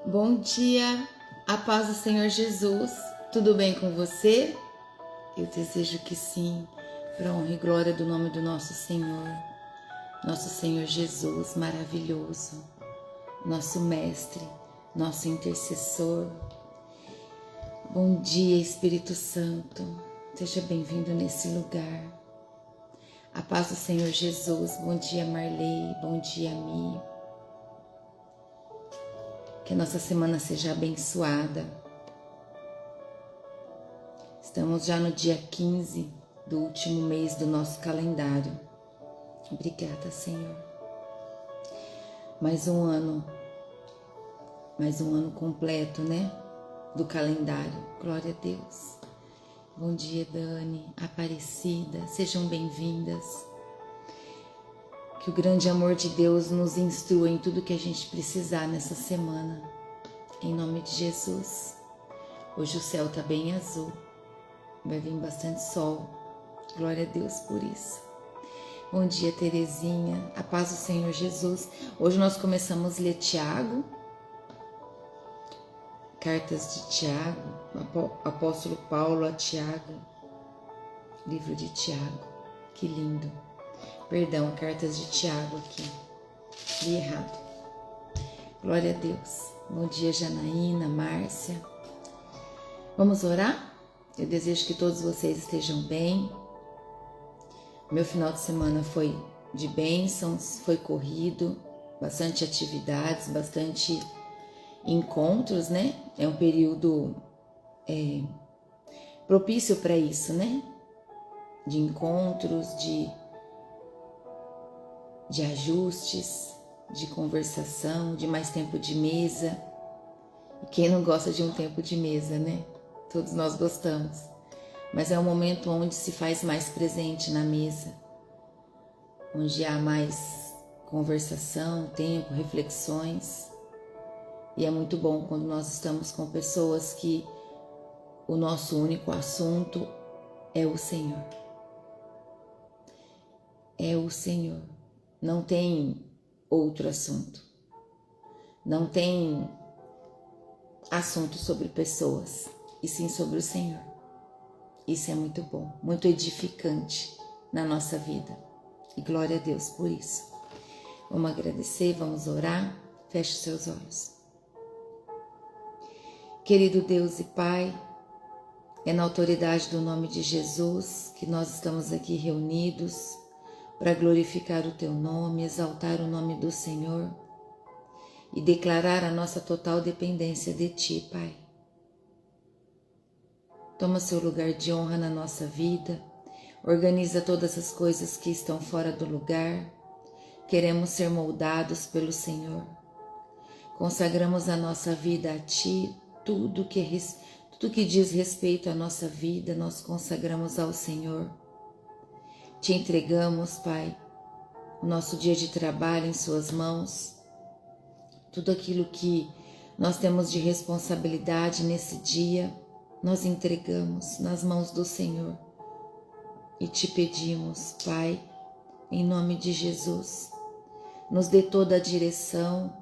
Bom dia, a paz do Senhor Jesus, tudo bem com você? Eu desejo que sim, para a honra e glória do nome do nosso Senhor Jesus maravilhoso, nosso Mestre, nosso intercessor. Bom dia, Espírito Santo, seja bem-vindo nesse lugar. A paz do Senhor Jesus, bom dia Marley, bom dia Mi. Que a nossa semana seja abençoada. Estamos já no dia 15 do último mês do nosso calendário. Obrigada, Senhor. Mais um ano completo, né? Do calendário. Glória a Deus. Bom dia, Dani, Aparecida, sejam bem-vindas. Que o grande amor de Deus nos instrua em tudo que a gente precisar nessa semana. Em nome de Jesus. Hoje o céu tá bem azul. Vai vir bastante sol. Glória a Deus por isso. Bom dia, Terezinha. A paz do Senhor Jesus. Hoje nós começamos a ler Tiago. Cartas de Tiago. Apóstolo Paulo a Tiago. Livro de Tiago. Que lindo. Perdão, cartas de Tiago aqui. Li errado. Glória a Deus. Bom dia, Janaína, Márcia. Vamos orar? Eu desejo que todos vocês estejam bem. Meu final de semana foi de bênçãos, foi corrido, bastante atividades, bastante encontros, né? É um período propício para isso, né? De encontros, de ajustes, de conversação, de mais tempo de mesa. E quem não gosta de um tempo de mesa, né? Todos nós gostamos. Mas é um momento onde se faz mais presente na mesa, onde há mais conversação, tempo, reflexões. E é muito bom quando nós estamos com pessoas que o nosso único assunto é o Senhor. É o Senhor. Não tem outro assunto. Não tem assunto sobre pessoas, e sim sobre o Senhor. Isso é muito bom, muito edificante na nossa vida. E glória a Deus por isso. Vamos agradecer, vamos orar. Feche os seus olhos. Querido Deus e Pai, é na autoridade do nome de Jesus que nós estamos aqui reunidos para glorificar o Teu nome, exaltar o nome do Senhor e declarar a nossa total dependência de Ti, Pai. Toma seu lugar de honra na nossa vida, organiza todas as coisas que estão fora do lugar. Queremos ser moldados pelo Senhor. Consagramos a nossa vida a Ti, tudo que diz respeito à nossa vida, nós consagramos ao Senhor. Te entregamos, Pai, o nosso dia de trabalho em Suas mãos, tudo aquilo que nós temos de responsabilidade nesse dia, nós entregamos nas mãos do Senhor e te pedimos, Pai, em nome de Jesus, nos dê toda a direção,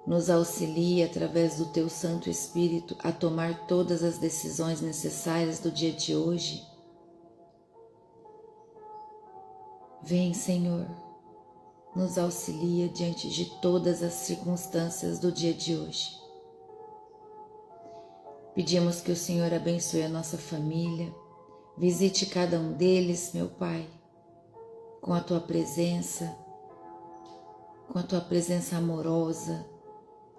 nos auxilie através do Teu Santo Espírito a tomar todas as decisões necessárias do dia de hoje. Vem, Senhor, nos auxilia diante de todas as circunstâncias do dia de hoje. Pedimos que o Senhor abençoe a nossa família, visite cada um deles, meu Pai, com a Tua presença amorosa,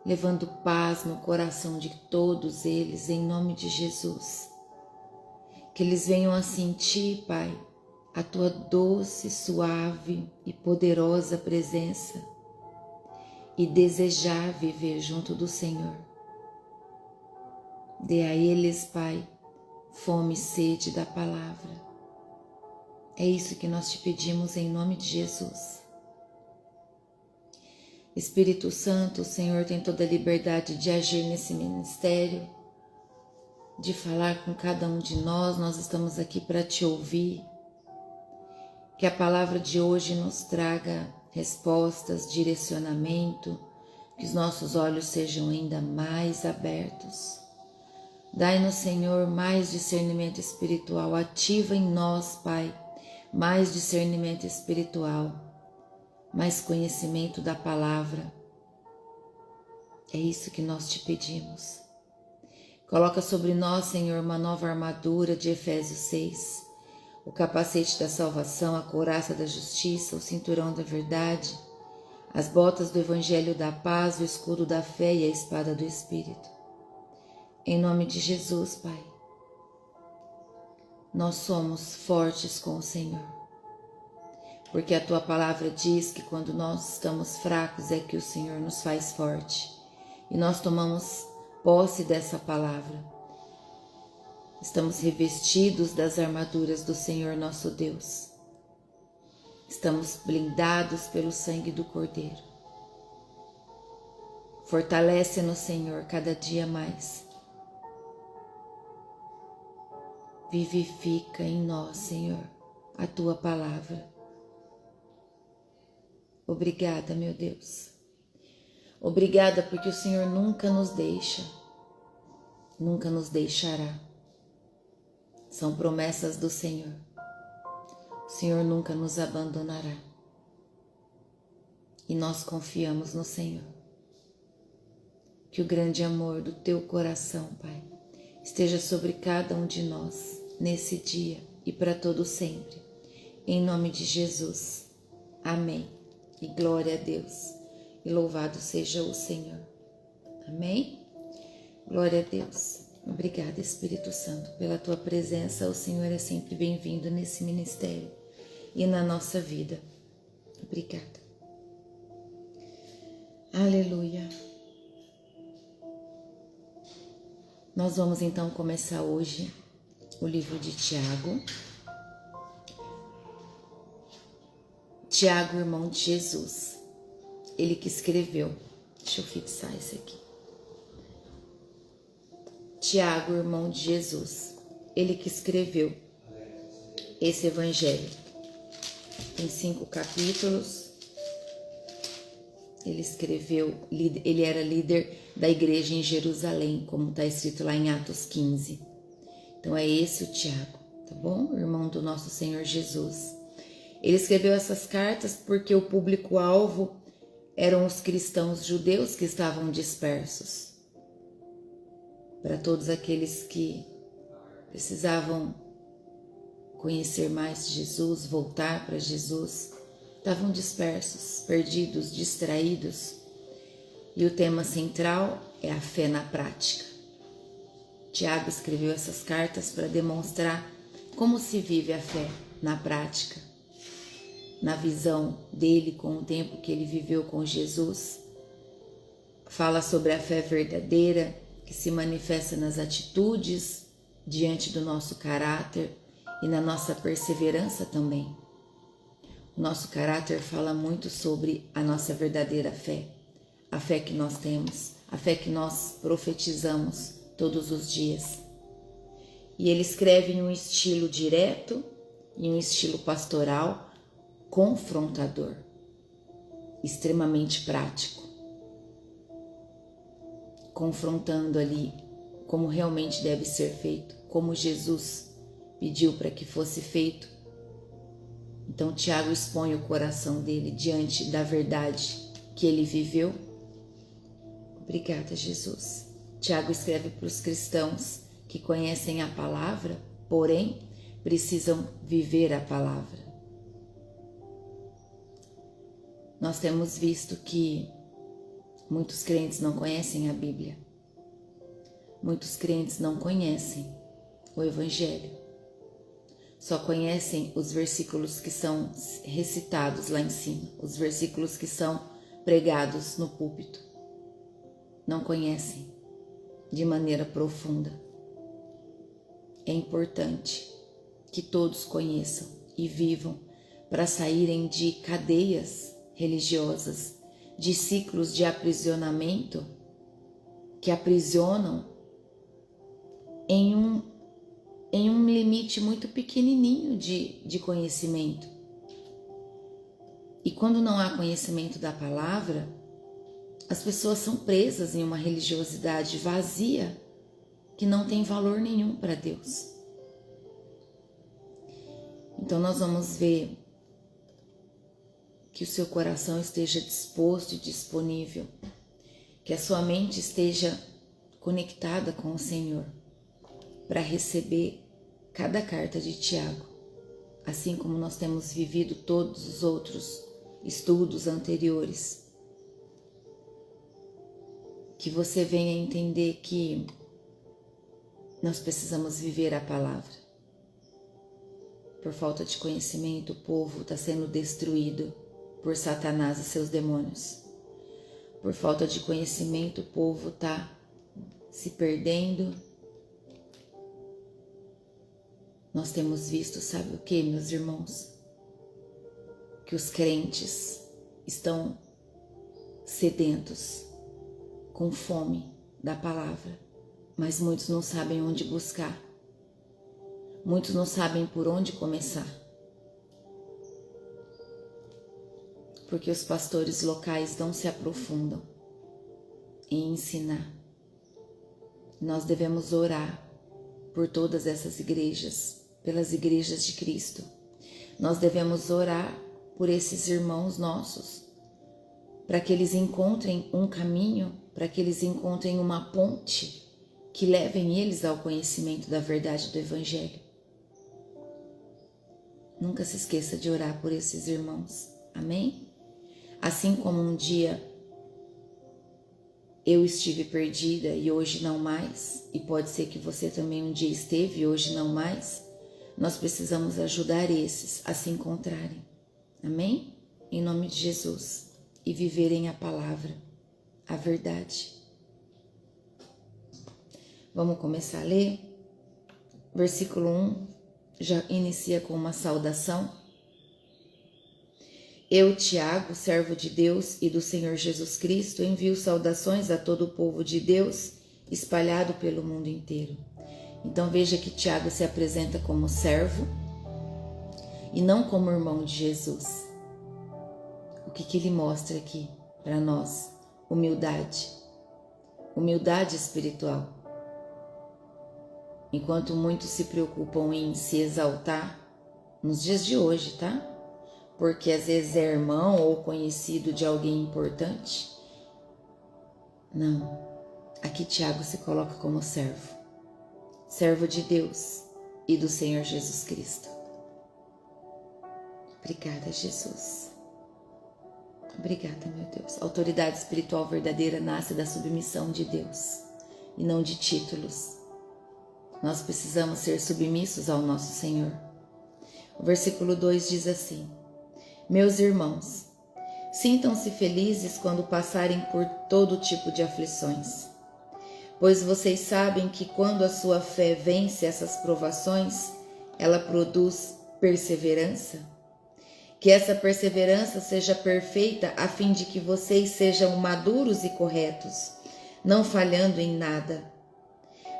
levando paz no coração de todos eles, em nome de Jesus. Que eles venham a sentir, Pai, a Tua doce, suave e poderosa presença e desejar viver junto do Senhor. Dê a eles, Pai, fome e sede da palavra. É isso que nós te pedimos em nome de Jesus. Espírito Santo, o Senhor tem toda a liberdade de agir nesse ministério, de falar com cada um de nós. Nós estamos aqui para te ouvir. Que a palavra de hoje nos traga respostas, direcionamento, que os nossos olhos sejam ainda mais abertos. Dai-nos, Senhor, mais discernimento espiritual. Ativa em nós, Pai, mais discernimento espiritual, mais conhecimento da palavra. É isso que nós te pedimos. Coloca sobre nós, Senhor, uma nova armadura de Efésios 6, o capacete da salvação, a couraça da justiça, o cinturão da verdade, as botas do evangelho da paz, o escudo da fé e a espada do Espírito. Em nome de Jesus, Pai, nós somos fortes com o Senhor, porque a Tua palavra diz que quando nós estamos fracos é que o Senhor nos faz forte, e nós tomamos posse dessa palavra. Estamos revestidos das armaduras do Senhor nosso Deus. Estamos blindados pelo sangue do Cordeiro. Fortalece-nos, Senhor, cada dia mais. Vivifica em nós, Senhor, a Tua palavra. Obrigada, meu Deus. Obrigada porque o Senhor nunca nos deixa, nunca nos deixará. São promessas do Senhor. O Senhor nunca nos abandonará. E nós confiamos no Senhor. Que o grande amor do Teu coração, Pai, esteja sobre cada um de nós, nesse dia e para todo sempre. Em nome de Jesus. Amém. E glória a Deus. E louvado seja o Senhor. Amém? Glória a Deus. Obrigada, Espírito Santo, pela Tua presença. O Senhor é sempre bem-vindo nesse ministério e na nossa vida. Obrigada. Aleluia. Nós vamos então começar hoje o livro de Tiago. Tiago, irmão de Jesus. Ele que escreveu. Deixa eu fixar esse aqui. Tiago, irmão de Jesus. Ele que escreveu esse evangelho. Tem 5 capítulos. Ele escreveu, ele era líder da igreja em Jerusalém, como está escrito lá em Atos 15. Então é esse o Tiago, tá bom? Irmão do nosso Senhor Jesus. Ele escreveu essas cartas porque o público-alvo eram os cristãos judeus que estavam dispersos. Para todos aqueles que precisavam conhecer mais Jesus, voltar para Jesus, estavam dispersos, perdidos, distraídos. E o tema central é a fé na prática. Tiago escreveu essas cartas para demonstrar como se vive a fé na prática. Na visão dele, com o tempo que ele viveu com Jesus, fala sobre a fé verdadeira que se manifesta nas atitudes, diante do nosso caráter e na nossa perseverança também. O nosso caráter fala muito sobre a nossa verdadeira fé, a fé que nós temos, a fé que nós profetizamos todos os dias. E ele escreve em um estilo direto, em um estilo pastoral, confrontador, extremamente prático, confrontando ali como realmente deve ser feito, como Jesus pediu para que fosse feito. Então Tiago expõe o coração dele diante da verdade que ele viveu. Obrigada, Jesus. Tiago escreve para os cristãos que conhecem a palavra, porém precisam viver a palavra. Nós temos visto que muitos crentes não conhecem a Bíblia. Muitos crentes não conhecem o Evangelho. Só conhecem os versículos que são recitados lá em cima, os versículos que são pregados no púlpito. Não conhecem de maneira profunda. É importante que todos conheçam e vivam para saírem de cadeias religiosas, de ciclos de aprisionamento que aprisionam em um limite muito pequenininho de conhecimento. E quando não há conhecimento da palavra, As pessoas são presas em uma religiosidade vazia que não tem valor nenhum para Deus. Então nós vamos ver que o seu coração esteja disposto e disponível, que a sua mente esteja conectada com o Senhor para receber cada carta de Tiago, assim como nós temos vivido todos os outros estudos anteriores. Que você venha entender que nós precisamos viver a palavra. Por falta de conhecimento, o povo está sendo destruído por Satanás e seus demônios. Por falta de conhecimento, o povo está se perdendo. Nós temos visto, sabe o que, meus irmãos? Que os crentes estão sedentos, com fome da palavra, mas muitos não sabem onde buscar. Muitos não sabem por onde começar. Porque os pastores locais não se aprofundam em ensinar. Nós devemos orar por todas essas igrejas, pelas igrejas de Cristo. Nós devemos orar por esses irmãos nossos, para que eles encontrem um caminho, para que eles encontrem uma ponte que levem eles ao conhecimento da verdade do Evangelho. Nunca se esqueça de orar por esses irmãos, amém? Assim como um dia eu estive perdida e hoje não mais, e pode ser que você também um dia esteve e hoje não mais, nós precisamos ajudar esses a se encontrarem, amém? Em nome de Jesus, e viverem a palavra, a verdade. Vamos começar a ler? Versículo 1 já inicia com uma saudação. Eu, Tiago, servo de Deus e do Senhor Jesus Cristo, envio saudações a todo o povo de Deus espalhado pelo mundo inteiro. Então veja que Tiago se apresenta como servo e não como irmão de Jesus. O que ele mostra aqui para nós? Humildade. Humildade espiritual. Enquanto muitos se preocupam em se exaltar, nos dias de hoje, tá? Porque às vezes é irmão ou conhecido de alguém importante. Não. Aqui Tiago se coloca como servo. Servo de Deus e do Senhor Jesus Cristo. Obrigada, Jesus. Obrigada, meu Deus. A autoridade espiritual verdadeira nasce da submissão de Deus e não de títulos. Nós precisamos ser submissos ao nosso Senhor. O versículo 2 diz assim: Meus irmãos, sintam-se felizes quando passarem por todo tipo de aflições, pois vocês sabem que quando a sua fé vence essas provações, ela produz perseverança. Que essa perseverança seja perfeita a fim de que vocês sejam maduros e corretos, não falhando em nada.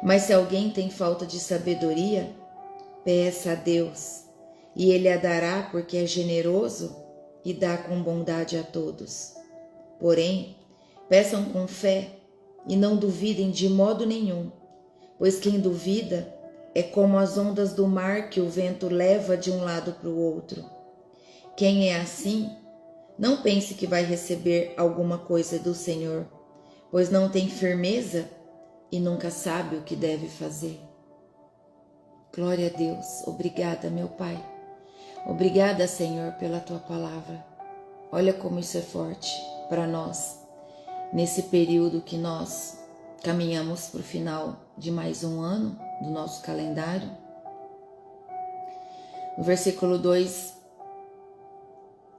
Mas se alguém tem falta de sabedoria, peça a Deus, e Ele a dará porque é generoso e dá com bondade a todos. Porém, peçam com fé e não duvidem de modo nenhum, pois quem duvida é como as ondas do mar que o vento leva de um lado para o outro. Quem é assim, não pense que vai receber alguma coisa do Senhor, pois não tem firmeza e nunca sabe o que deve fazer. Glória a Deus. Obrigada, meu Pai. Obrigada, Senhor, pela Tua palavra. Olha como isso é forte para nós, nesse período que nós caminhamos para o final de mais um ano do nosso calendário. No versículo 2,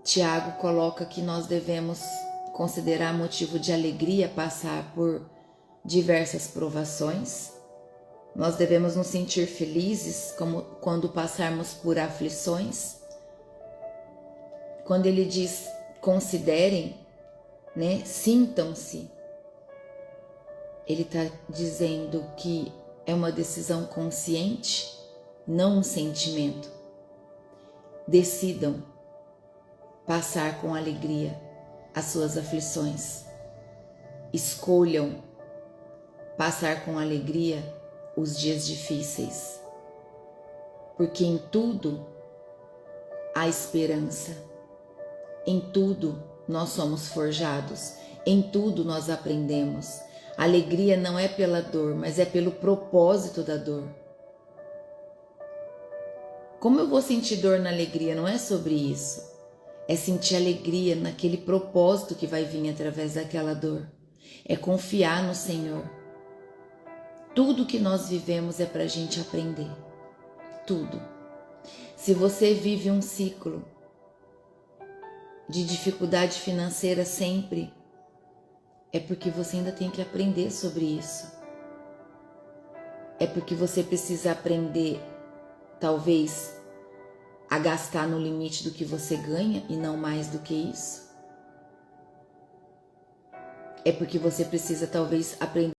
Tiago coloca que nós devemos considerar motivo de alegria passar por diversas provações. Nós devemos nos sentir felizes como quando passarmos por aflições. Quando ele diz considerem, sintam-se, ele está dizendo que é uma decisão consciente, não um sentimento. Decidam passar com alegria as suas aflições. escolham passar com alegria os dias difíceis, porque em tudo há esperança, em tudo nós somos forjados, em tudo nós aprendemos. A alegria não é pela dor, mas é pelo propósito da dor. Como eu vou sentir dor na alegria? Não é sobre isso. É sentir alegria naquele propósito que vai vir através daquela dor. É confiar no Senhor. Tudo que nós vivemos é para a gente aprender. Tudo. Se você vive um ciclo de dificuldade financeira sempre, é porque você ainda tem que aprender sobre isso. É porque você precisa aprender, talvez, a gastar no limite do que você ganha e não mais do que isso. É porque você precisa, talvez, aprender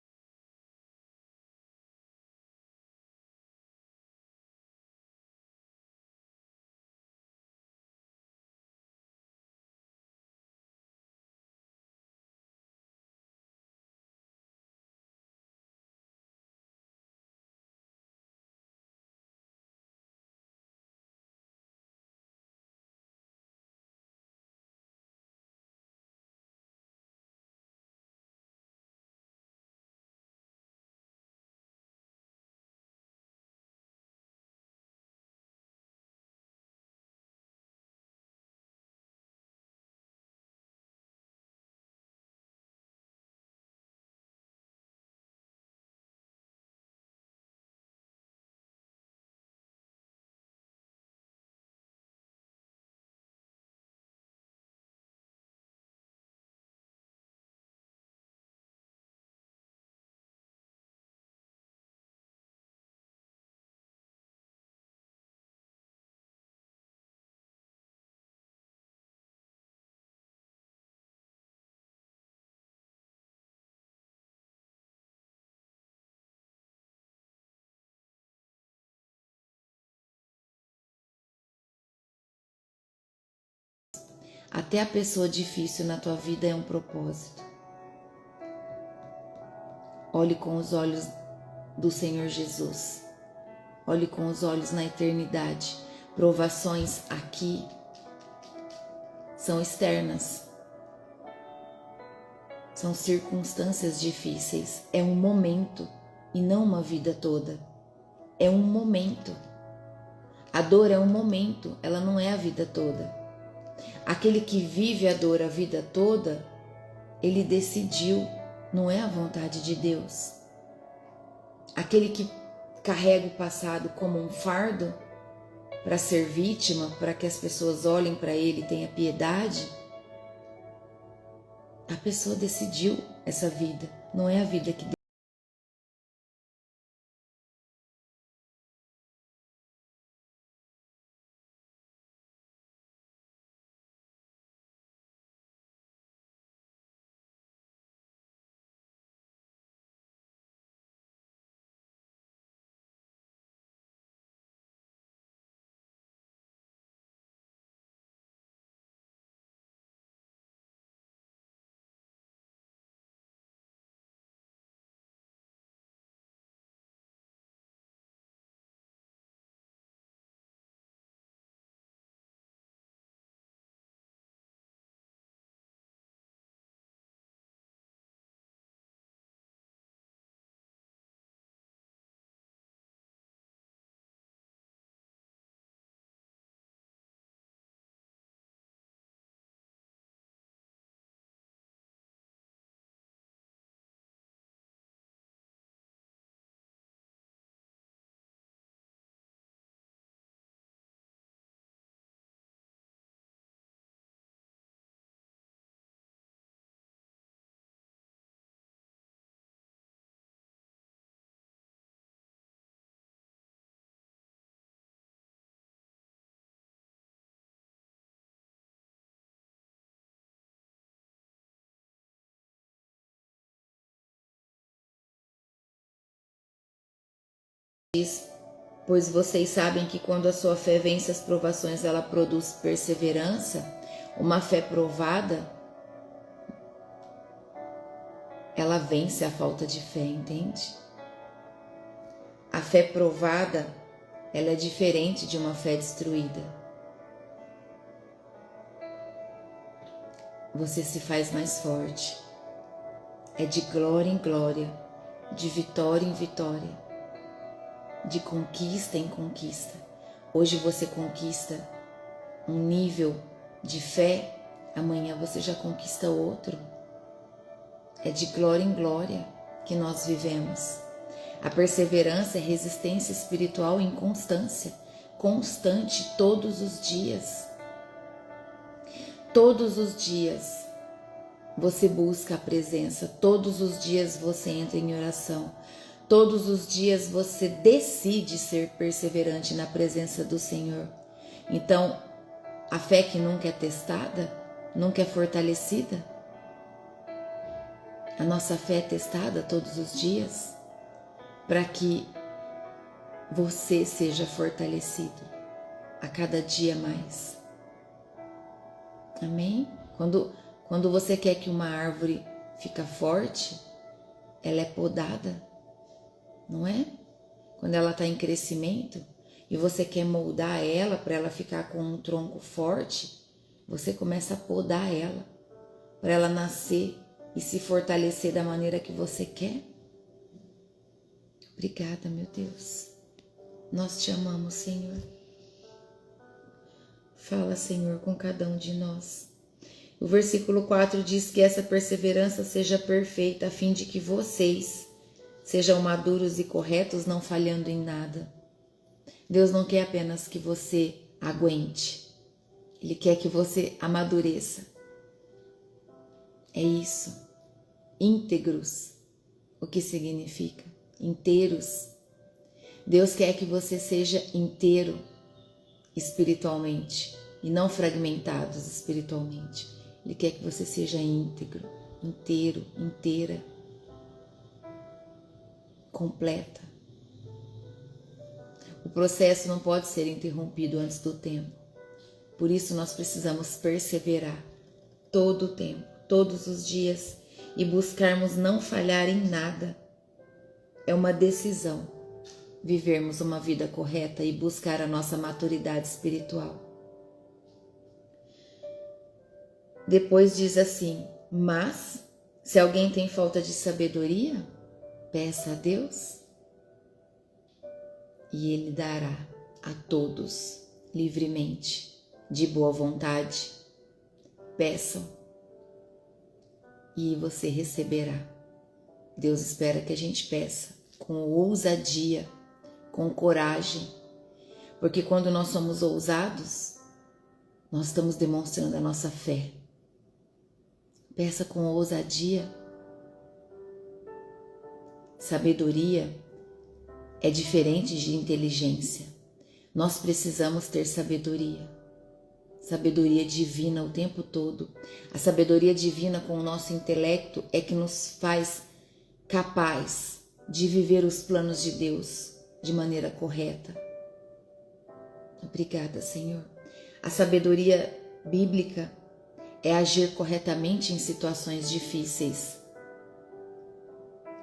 até a pessoa difícil na tua vida é um propósito. Olhe com os olhos do Senhor Jesus. Olhe com os olhos na eternidade. Provações aqui são externas. São circunstâncias difíceis. É um momento e não uma vida toda. É um momento. A dor é um momento, ela não é a vida toda. Aquele que vive a dor a vida toda, ele decidiu, não é a vontade de Deus. Aquele que carrega o passado como um fardo para ser vítima, para que as pessoas olhem para ele e tenham piedade, a pessoa decidiu essa vida, não é a vida que Deus. Pois vocês sabem que quando a sua fé vence as provações, ela produz perseverança. Uma fé provada ela vence a falta de fé, entende? A fé provada, ela é diferente de uma fé destruída. Você se faz mais forte. É de glória em glória, de vitória em vitória, de conquista em conquista. Hoje você conquista um nível de fé, amanhã você já conquista outro. É de glória em glória que nós vivemos. A perseverança é resistência espiritual em constância, constante todos os dias. Todos os dias você busca a presença, todos os dias você entra em oração, todos os dias você decide ser perseverante na presença do Senhor. Então, a fé que nunca é testada, nunca é fortalecida. A nossa fé é testada todos os dias para que você seja fortalecido a cada dia mais. Amém? Quando você quer que uma árvore fique forte, ela é podada, não é? Quando ela está em crescimento e você quer moldar ela para ela ficar com um tronco forte, você começa a podar ela para ela nascer e se fortalecer da maneira que você quer. Obrigada, meu Deus. Nós te amamos, Senhor. Fala, Senhor, com cada um de nós. O versículo 4 diz que essa perseverança seja perfeita, a fim de que vocês sejam maduros e corretos, não falhando em nada. Deus não quer apenas que você aguente. Ele quer que você amadureça. É isso. Íntegros. O que significa? Inteiros. Deus quer que você seja inteiro espiritualmente e não fragmentados espiritualmente. Ele quer que você seja íntegro, inteiro, inteira, completa. O processo não pode ser interrompido antes do tempo. Por isso nós precisamos perseverar todo o tempo, todos os dias e buscarmos não falhar em nada. É uma decisão vivermos uma vida correta e buscar a nossa maturidade espiritual. Depois diz assim: mas se alguém tem falta de sabedoria, peça a Deus e Ele dará a todos livremente, de boa vontade. Peçam e você receberá. Deus espera que a gente peça com ousadia, com coragem, porque quando nós somos ousados, nós estamos demonstrando a nossa fé. Peça com ousadia. Sabedoria é diferente de inteligência. Nós precisamos ter sabedoria. Sabedoria divina o tempo todo. A sabedoria divina com o nosso intelecto é que nos faz capaz de viver os planos de Deus de maneira correta. Obrigada, Senhor. A sabedoria bíblica é agir corretamente em situações difíceis.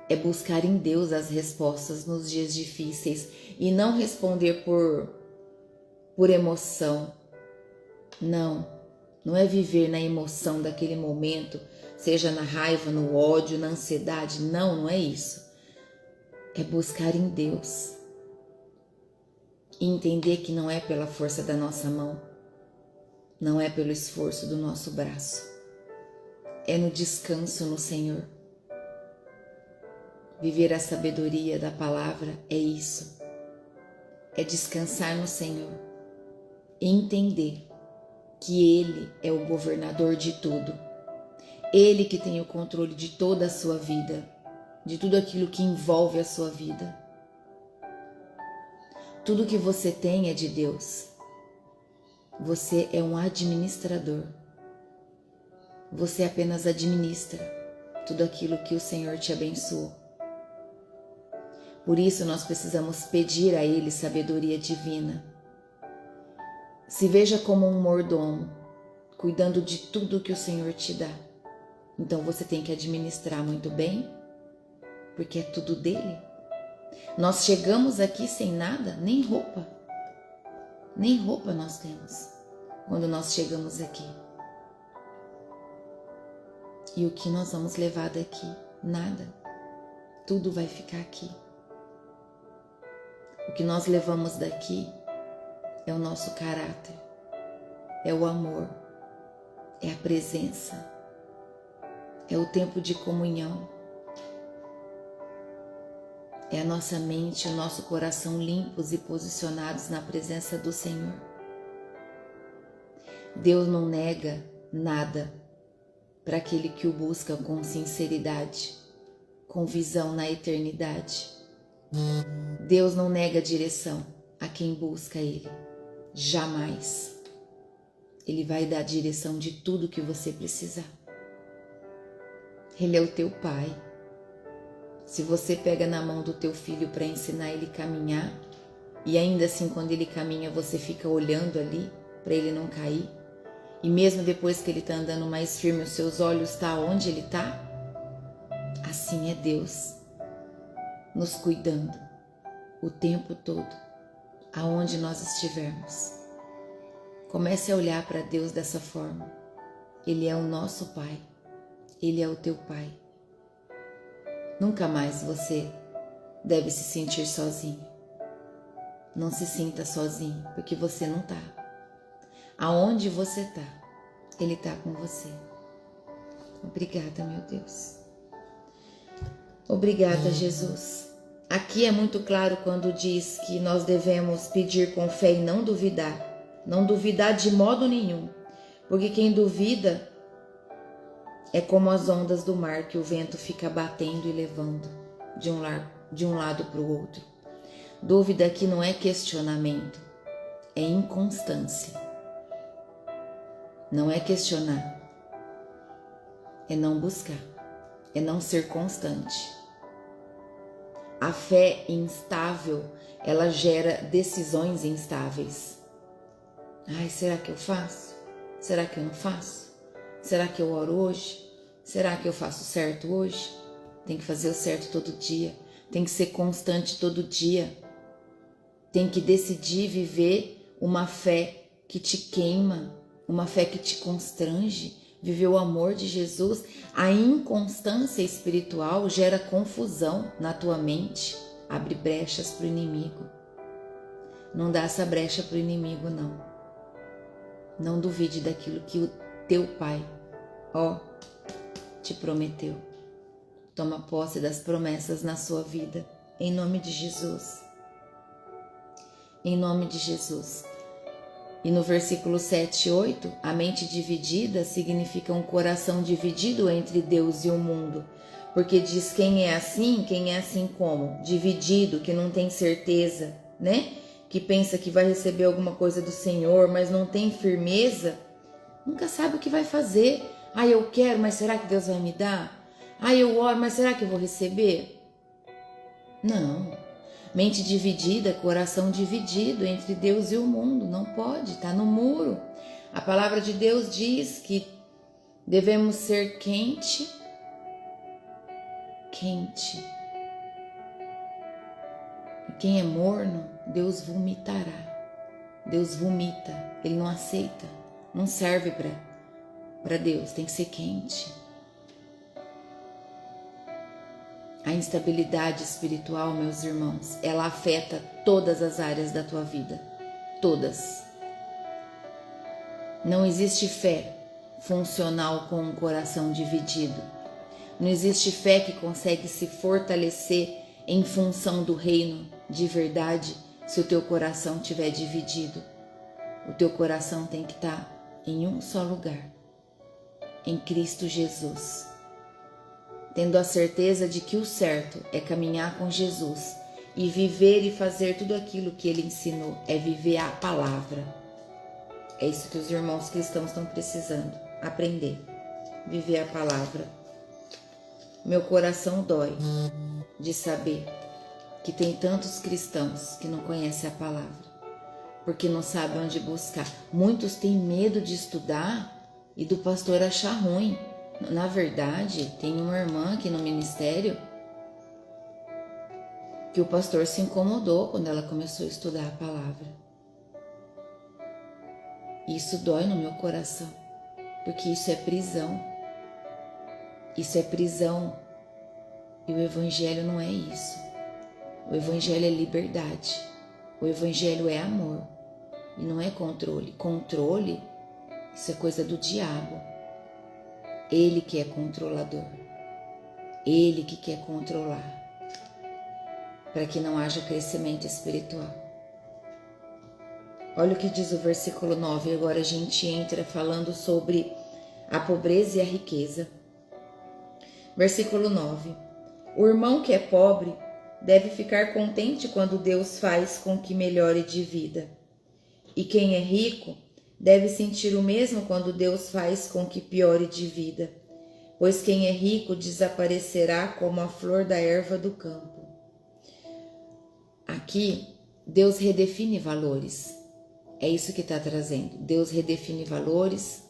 É buscar em Deus as respostas nos dias difíceis e não responder por emoção. Não é viver na emoção daquele momento, seja na raiva, no ódio, na ansiedade. Não é isso. É buscar em Deus e entender que não é pela força da nossa mão, não é pelo esforço do nosso braço, é no descanso no Senhor. Viver a sabedoria da palavra é isso, é descansar no Senhor e entender que Ele é o governador de tudo, Ele que tem o controle de toda a sua vida, de tudo aquilo que envolve a sua vida. Tudo que você tem é de Deus. Você é um administrador. Você apenas administra tudo aquilo que o Senhor te abençoou. Por isso nós precisamos pedir a Ele sabedoria divina. Se veja como um mordomo, cuidando de tudo que o Senhor te dá. Então você tem que administrar muito bem, porque é tudo dele. Nós chegamos aqui sem nada, nem roupa nós temos quando nós chegamos aqui. E o que nós vamos levar daqui? Nada. Tudo vai ficar aqui. O que nós levamos daqui é o nosso caráter, é o amor, é a presença, é o tempo de comunhão, é a nossa mente, o nosso coração limpos e posicionados na presença do Senhor. Deus não nega nada para aquele que o busca com sinceridade, com visão na eternidade. Deus não nega direção a quem busca Ele, jamais. Ele vai dar a direção de tudo que você precisar. Ele é o teu Pai. Se você pega na mão do teu filho para ensinar ele a caminhar, e ainda assim quando ele caminha você fica olhando ali para ele não cair, e mesmo depois que ele está andando mais firme, os seus olhos estão onde ele está, assim é Deus nos cuidando o tempo todo, aonde nós estivermos. Comece a olhar para Deus dessa forma. Ele é o nosso Pai, Ele é o teu Pai. Nunca mais você deve se sentir sozinho. Não se sinta sozinho, porque você não está. Aonde você está, Ele está com você. Obrigada, meu Deus. Obrigada, Jesus. Aqui é muito claro quando diz que nós devemos pedir com fé e não duvidar. Não duvidar de modo nenhum, porque quem duvida é como as ondas do mar que o vento fica batendo e levando de um lado para o outro. Dúvida aqui não é questionamento, é inconstância. Não é questionar, é não buscar, é não ser constante. A fé instável, ela gera decisões instáveis. Ai, será que eu faço? Será que eu não faço? Será que eu oro hoje? Será que eu faço certo hoje? Tem que fazer o certo todo dia. Tem que ser constante todo dia. Tem que decidir viver uma fé que te queima, uma fé que te constrange. Viver o amor de Jesus. A inconstância espiritual gera confusão na tua mente. Abre brechas para o inimigo. Não dá essa brecha para o inimigo, não. Não duvide daquilo que o teu Pai, te prometeu. Toma posse das promessas na sua vida, em nome de Jesus. Em nome de Jesus. E no versículo 7 e 8, a mente dividida significa um coração dividido entre Deus e o mundo. Porque diz quem é assim como? Dividido, que não tem certeza, né? Que pensa que vai receber alguma coisa do Senhor, mas não tem firmeza, nunca sabe o que vai fazer. Ah, eu quero, mas será que Deus vai me dar? Ah, eu oro, mas será que eu vou receber? Não. Mente dividida, coração dividido entre Deus e o mundo. Não pode, está no muro. A palavra de Deus diz que devemos ser quente. E quem é morno, Deus vomitará. Deus vomita, Ele não aceita, não serve para Deus, tem que ser quente. A instabilidade espiritual, meus irmãos, ela afeta todas as áreas da tua vida, todas. Não existe fé funcional com um coração dividido. Não existe fé que consegue se fortalecer em função do reino de verdade se o teu coração estiver dividido. O teu coração tem que estar em um só lugar, em Cristo Jesus, tendo a certeza de que o certo é caminhar com Jesus e viver e fazer tudo aquilo que Ele ensinou, é viver a palavra. É isso que os irmãos cristãos estão precisando, aprender, viver a palavra. Meu coração dói de saber que tem tantos cristãos que não conhecem a palavra, porque não sabem onde buscar. Muitos têm medo de estudar e do pastor achar ruim. Na verdade, tem uma irmã aqui no ministério que o pastor se incomodou quando ela começou a estudar a palavra. Isso dói no meu coração, porque isso é prisão. Isso é prisão. E o evangelho não é isso. O evangelho é liberdade. O evangelho é amor. E não é controle. Controle, isso é coisa do diabo. Ele que é controlador. Ele que quer controlar. Para que não haja crescimento espiritual. Olha o que diz o versículo 9. Agora a gente entra falando sobre a pobreza e a riqueza. Versículo 9. O irmão que é pobre deve ficar contente quando Deus faz com que melhore de vida. E quem é rico deve sentir o mesmo quando Deus faz com que piore de vida, pois quem é rico desaparecerá como a flor da erva do campo. Aqui, Deus redefine valores. É isso que está trazendo. Deus redefine valores.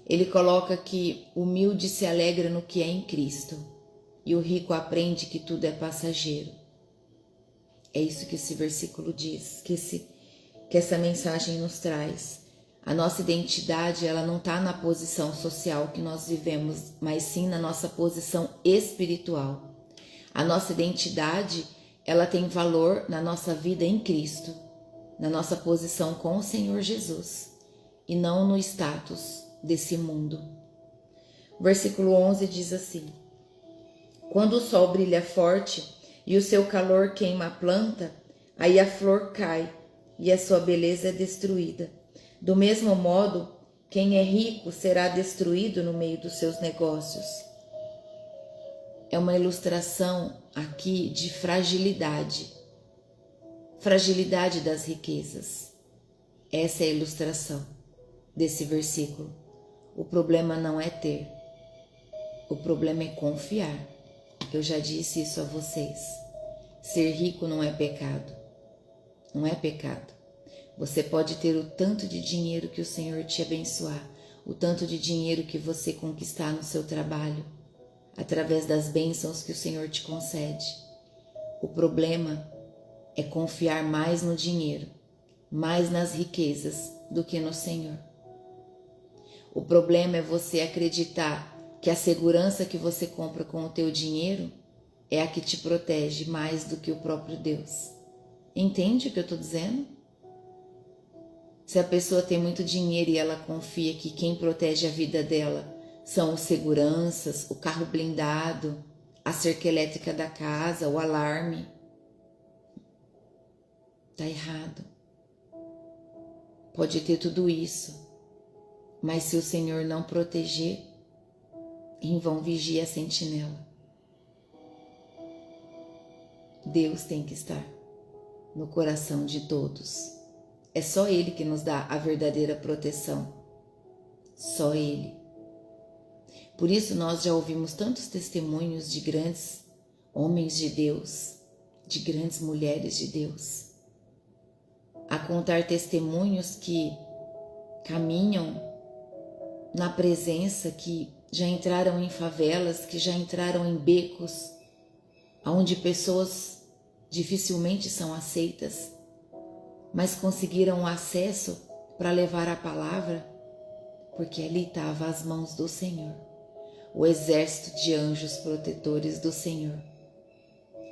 Ele coloca que o humilde se alegra no que é em Cristo e o rico aprende que tudo é passageiro. É isso que esse versículo diz, que essa mensagem nos traz. A nossa identidade, ela não está na posição social que nós vivemos, mas sim na nossa posição espiritual. A nossa identidade, ela tem valor na nossa vida em Cristo, na nossa posição com o Senhor Jesus e não no status desse mundo. O versículo 11 diz assim: quando o sol brilha forte e o seu calor queima a planta, aí a flor cai e a sua beleza é destruída. Do mesmo modo, quem é rico será destruído no meio dos seus negócios. É uma ilustração aqui de fragilidade. Fragilidade das riquezas. Essa é a ilustração desse versículo. O problema não é ter. O problema é confiar. Eu já disse isso a vocês. Ser rico não é pecado. Não é pecado. Você pode ter o tanto de dinheiro que o Senhor te abençoar, o tanto de dinheiro que você conquistar no seu trabalho, através das bênçãos que o Senhor te concede. O problema é confiar mais no dinheiro, mais nas riquezas do que no Senhor. O problema é você acreditar que a segurança que você compra com o teu dinheiro é a que te protege mais do que o próprio Deus. Entende o que eu estou dizendo? Se a pessoa tem muito dinheiro e ela confia que quem protege a vida dela são os seguranças, o carro blindado, a cerca elétrica da casa, o alarme, está errado. Pode ter tudo isso, mas se o Senhor não proteger, em vão vigia a sentinela. Deus tem que estar no coração de todos. É só Ele que nos dá a verdadeira proteção. Só Ele. Por isso nós já ouvimos tantos testemunhos de grandes homens de Deus, de grandes mulheres de Deus, a contar testemunhos que caminham na presença, que já entraram em favelas, que já entraram em becos, onde pessoas dificilmente são aceitas, mas conseguiram acesso para levar a palavra, porque ali estava as mãos do Senhor, o exército de anjos protetores do Senhor,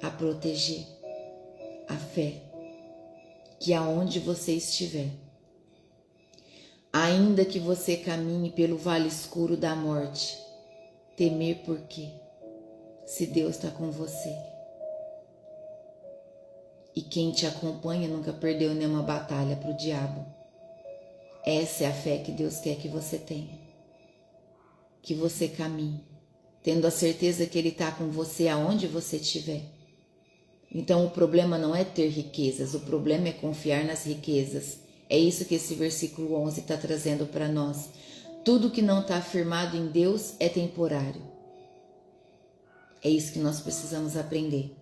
a proteger a fé, que aonde você estiver, ainda que você caminhe pelo vale escuro da morte, temer por quê? Se Deus está com você. E quem te acompanha nunca perdeu nenhuma batalha para o diabo. Essa é a fé que Deus quer que você tenha. Que você caminhe, tendo a certeza que Ele está com você aonde você estiver. Então o problema não é ter riquezas, o problema é confiar nas riquezas. É isso que esse versículo 11 está trazendo para nós. Tudo que não está afirmado em Deus é temporário. É isso que nós precisamos aprender.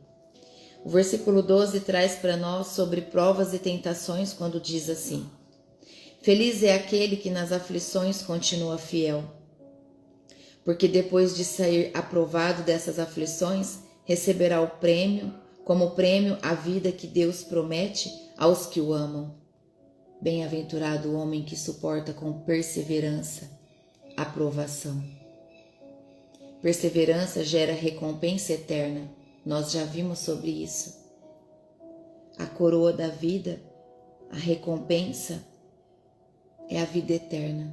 O versículo 12 traz para nós sobre provas e tentações quando diz assim: feliz é aquele que nas aflições continua fiel, porque depois de sair aprovado dessas aflições, receberá o prêmio, como prêmio a vida que Deus promete aos que o amam. Bem-aventurado o homem que suporta com perseverança a provação. Perseverança gera recompensa eterna. Nós já vimos sobre isso. A coroa da vida, a recompensa, é a vida eterna.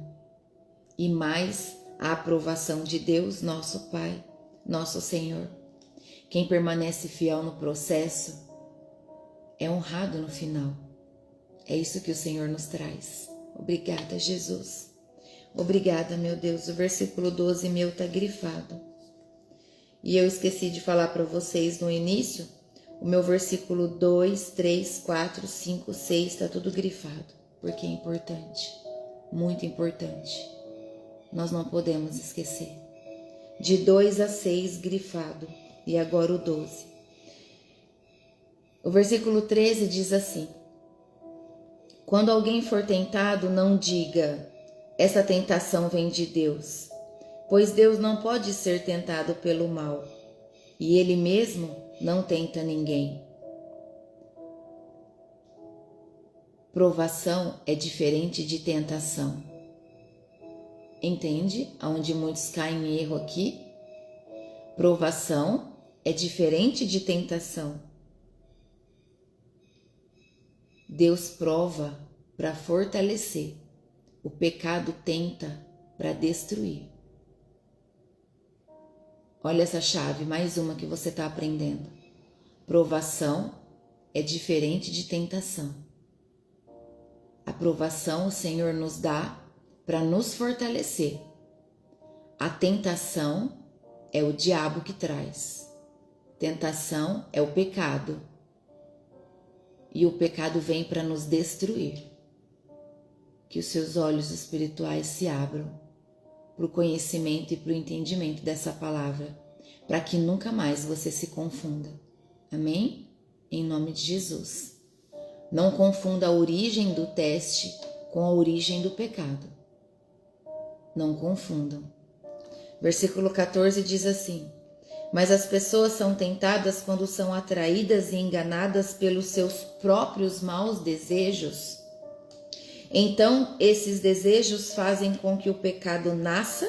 E mais a aprovação de Deus, nosso Pai, nosso Senhor. Quem permanece fiel no processo é honrado no final. É isso que o Senhor nos traz. Obrigada, Jesus. Obrigada, meu Deus. O versículo 12 meu está grifado. E eu esqueci de falar para vocês no início, o meu versículo 2, 3, 4, 5, 6 está tudo grifado, porque é importante, muito importante. Nós não podemos esquecer. De 2 a 6 grifado, e agora o 12. O versículo 13 diz assim: quando alguém for tentado, não diga, essa tentação vem de Deus, pois Deus não pode ser tentado pelo mal, e Ele mesmo não tenta ninguém. Provação é diferente de tentação. Entende aonde muitos caem em erro aqui? Provação é diferente de tentação. Deus prova para fortalecer. O pecado tenta para destruir. Olha essa chave, mais uma que você está aprendendo. Provação é diferente de tentação. A provação o Senhor nos dá para nos fortalecer. A tentação é o diabo que traz. Tentação é o pecado. E o pecado vem para nos destruir. Que os seus olhos espirituais se abram para o conhecimento e para o entendimento dessa palavra, para que nunca mais você se confunda. Amém? Em nome de Jesus. Não confunda a origem do teste com a origem do pecado. Não confundam. Versículo 14 diz assim: mas as pessoas são tentadas quando são atraídas e enganadas pelos seus próprios maus desejos. Então, esses desejos fazem com que o pecado nasça,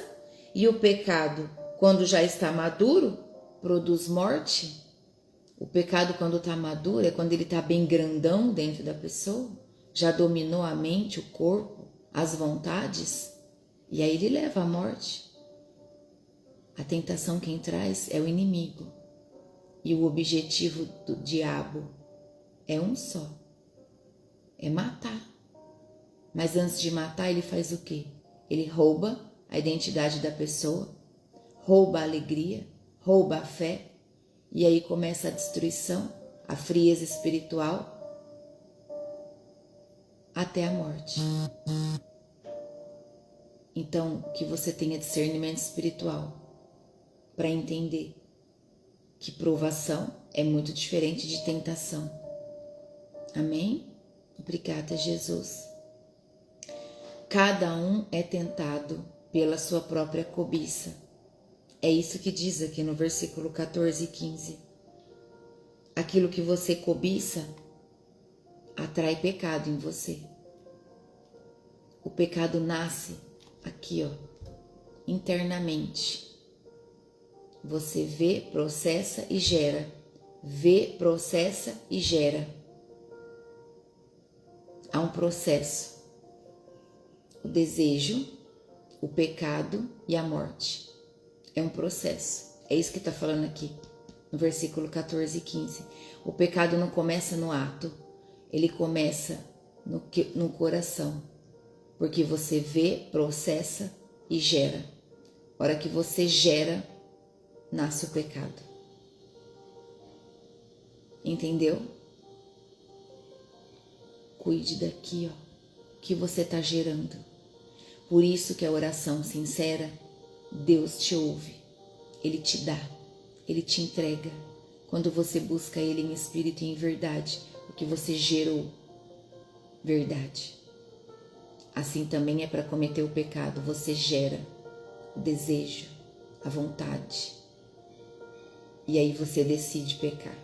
e o pecado, quando já está maduro, produz morte. O pecado, quando está maduro, é quando ele está bem grandão dentro da pessoa, já dominou a mente, o corpo, as vontades, e aí ele leva à morte. A tentação quem traz é o inimigo, e o objetivo do diabo é um só, é matar. Mas antes de matar, ele faz o quê? Ele rouba a identidade da pessoa, rouba a alegria, rouba a fé, e aí começa a destruição, a frieza espiritual, até a morte. Então, que você tenha discernimento espiritual para entender que provação é muito diferente de tentação. Amém? Obrigada, Jesus. Cada um é tentado pela sua própria cobiça. É isso que diz aqui no versículo 14 e 15. Aquilo que você cobiça atrai pecado em você. O pecado nasce aqui, internamente. Você vê, processa e gera. Vê, processa e gera. Há um processo. O desejo, o pecado e a morte. É um processo. É isso que está falando aqui, no versículo 14 e 15. O pecado não começa no ato, ele começa no coração. Porque você vê, processa e gera. A hora que você gera, nasce o pecado. Entendeu? Cuide daqui, que você está gerando. Por isso que a oração sincera, Deus te ouve, Ele te dá, Ele te entrega. Quando você busca Ele em espírito e em verdade, porque você gerou verdade. Assim também é para cometer o pecado, você gera o desejo, a vontade. E aí você decide pecar.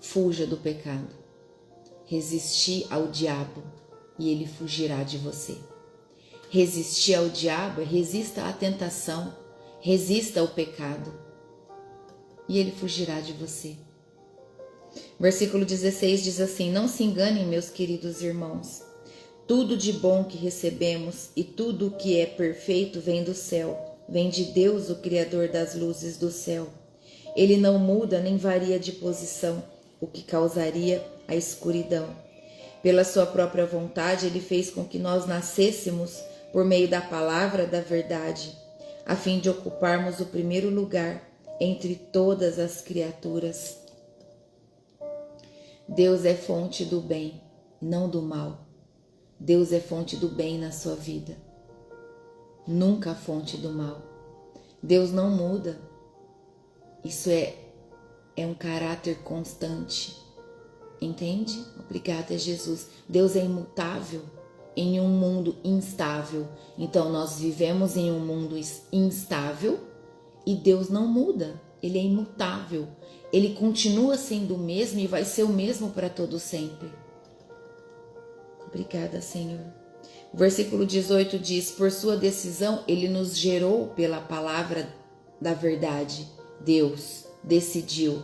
Fuja do pecado. Resistir ao diabo e ele fugirá de você. Resistir ao diabo é resista à tentação, resista ao pecado e ele fugirá de você. Versículo 16 diz assim: não se enganem, meus queridos irmãos. Tudo de bom que recebemos e tudo o que é perfeito vem do céu, vem de Deus, o Criador das luzes do céu. Ele não muda nem varia de posição, o que causaria a escuridão. Pela sua própria vontade, ele fez com que nós nascêssemos por meio da palavra da verdade, a fim de ocuparmos o primeiro lugar entre todas as criaturas. Deus é fonte do bem, não do mal. Deus é fonte do bem na sua vida, nunca a fonte do mal. Deus não muda. Isso é um caráter constante, entende? Obrigada, Jesus. Deus é imutável em um mundo instável. Então nós vivemos em um mundo instável e Deus não muda. Ele é imutável. Ele continua sendo o mesmo e vai ser o mesmo para todo sempre. Obrigada, Senhor. O versículo 18 diz: por sua decisão, ele nos gerou pela palavra da verdade. Deus decidiu.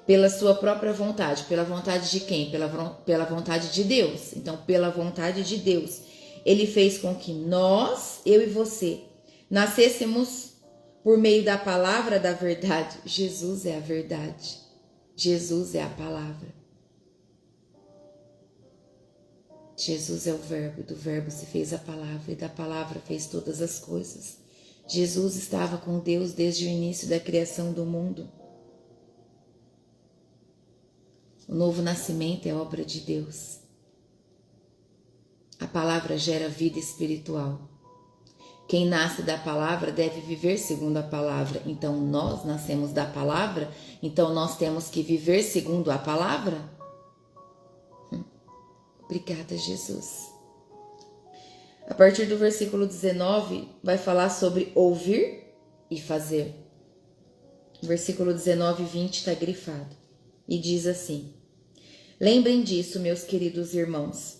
Pela sua própria vontade. Pela vontade de quem? Pela vontade de Deus. Então, pela vontade de Deus, ele fez com que nós, eu e você, nascêssemos por meio da palavra da verdade. Jesus é a verdade. Jesus é a palavra. Jesus é o verbo, do verbo se fez a palavra e da palavra fez todas as coisas. Jesus estava com Deus desde o início da criação do mundo. O novo nascimento é obra de Deus. A palavra gera vida espiritual. Quem nasce da palavra deve viver segundo a palavra. Então nós nascemos da palavra, então nós temos que viver segundo a palavra? Obrigada, Jesus. A partir do versículo 19, vai falar sobre ouvir e fazer. Versículo 19 e 20 está grifado. E diz assim: lembrem disso, meus queridos irmãos.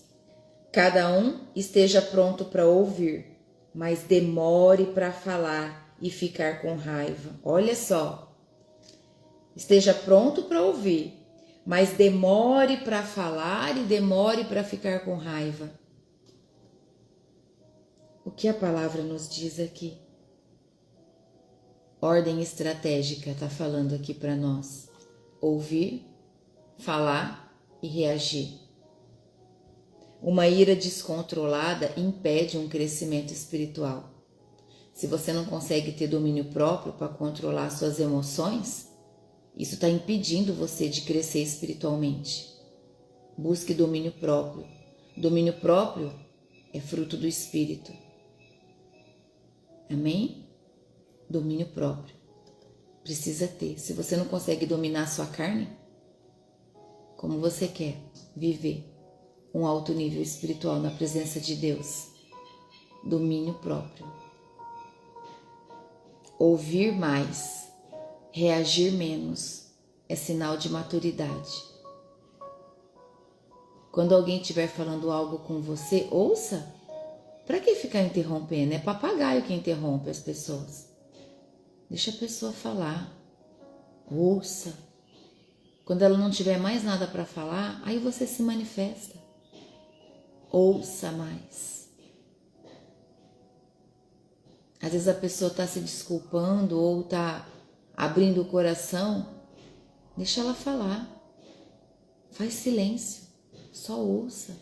Cada um esteja pronto para ouvir, mas demore para falar e ficar com raiva. Olha só. Esteja pronto para ouvir, mas demore para falar e demore para ficar com raiva. O que a palavra nos diz aqui? Ordem estratégica está falando aqui para nós. Ouvir, falar e reagir. Uma ira descontrolada impede um crescimento espiritual. Se você não consegue ter domínio próprio para controlar suas emoções, isso está impedindo você de crescer espiritualmente. Busque domínio próprio. Domínio próprio é fruto do Espírito. Amém? Domínio próprio. Precisa ter. Se você não consegue dominar a sua carne, como você quer viver um alto nível espiritual na presença de Deus? Domínio próprio. Ouvir mais, reagir menos é sinal de maturidade. Quando alguém estiver falando algo com você, ouça. Para que ficar interrompendo? É papagaio que interrompe as pessoas. Deixa a pessoa falar. Ouça. Quando ela não tiver mais nada para falar, aí você se manifesta. Ouça mais. Às vezes a pessoa está se desculpando ou está abrindo o coração. Deixa ela falar. Faz silêncio. Só ouça.